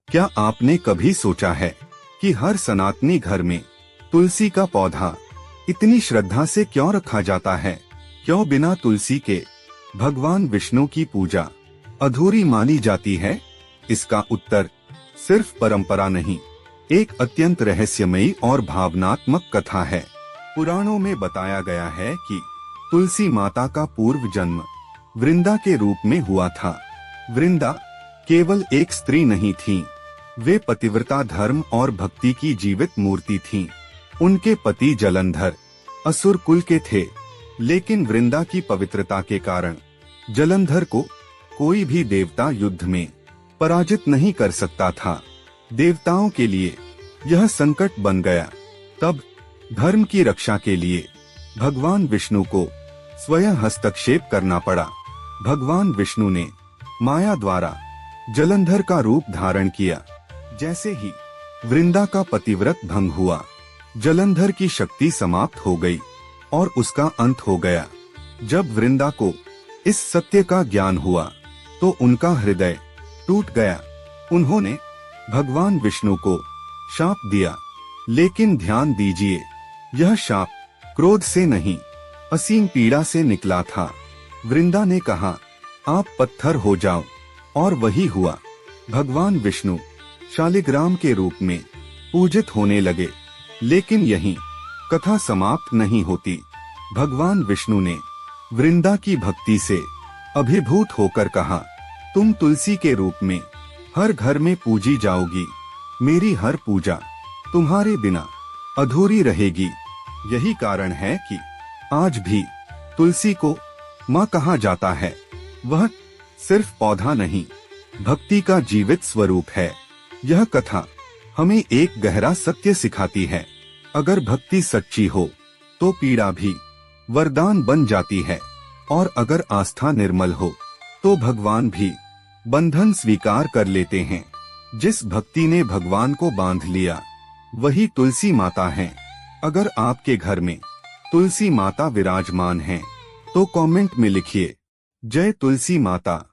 क्या आपने कभी सोचा है कि हर सनातनी घर में तुलसी का पौधा इतनी श्रद्धा से क्यों रखा जाता है? क्यों बिना तुलसी के भगवान विष्णु की पूजा अधूरी मानी जाती है? इसका उत्तर सिर्फ परंपरा नहीं, एक अत्यंत रहस्यमयी और भावनात्मक कथा है। पुराणों में बताया गया है कि तुलसी माता का पूर्व जन्म वृंदा के रूप में हुआ था। वृंदा केवल एक स्त्री नहीं थी, वे पतिव्रता, धर्म और भक्ति की जीवित मूर्ति थीं। उनके पति जलंधर असुर कुल के थे, लेकिन वृंदा की पवित्रता के कारण जलंधर को कोई भी देवता युद्ध में पराजित नहीं कर सकता था। देवताओं के लिए यह संकट बन गया। तब धर्म की रक्षा के लिए भगवान विष्णु को स्वयं हस्तक्षेप करना पड़ा। भगवान विष्णु ने माया द्वारा जलंधर का रूप धारण किया। जैसे ही वृंदा का पतिव्रत भंग हुआ, जलंधर की शक्ति समाप्त हो गई और उसका अंत हो गया। जब वृंदा को इस सत्य का ज्ञान हुआ तो उनका हृदय टूट गया। उन्होंने भगवान विष्णु को शाप दिया, लेकिन ध्यान दीजिए, यह शाप क्रोध से नहीं, असीम पीड़ा से निकला था। वृंदा ने कहा, आप पत्थर हो जाओ, और वही हुआ। भगवान विष्णु शालिग्राम के रूप में पूजित होने लगे। लेकिन यहीं कथा समाप्त नहीं होती। भगवान विष्णु ने वृंदा की भक्ति से अभिभूत होकर कहा, तुम तुलसी के रूप में हर घर में पूजी जाओगी। मेरी हर पूजा तुम्हारे बिना अधूरी रहेगी। यही कारण है कि आज भी तुलसी को माँ कहा जाता है। वह सिर्फ पौधा नहीं, भक्ति का जीवित स्वरूप है। यह कथा हमें एक गहरा सत्य सिखाती है। अगर भक्ति सच्ची हो तो पीड़ा भी वरदान बन जाती है, और अगर आस्था निर्मल हो तो भगवान भी बंधन स्वीकार कर लेते हैं। जिस भक्ति ने भगवान को बांध लिया, वही तुलसी माता है। अगर आपके घर में तुलसी माता विराजमान है तो कमेंट में लिखिए, जय तुलसी माता।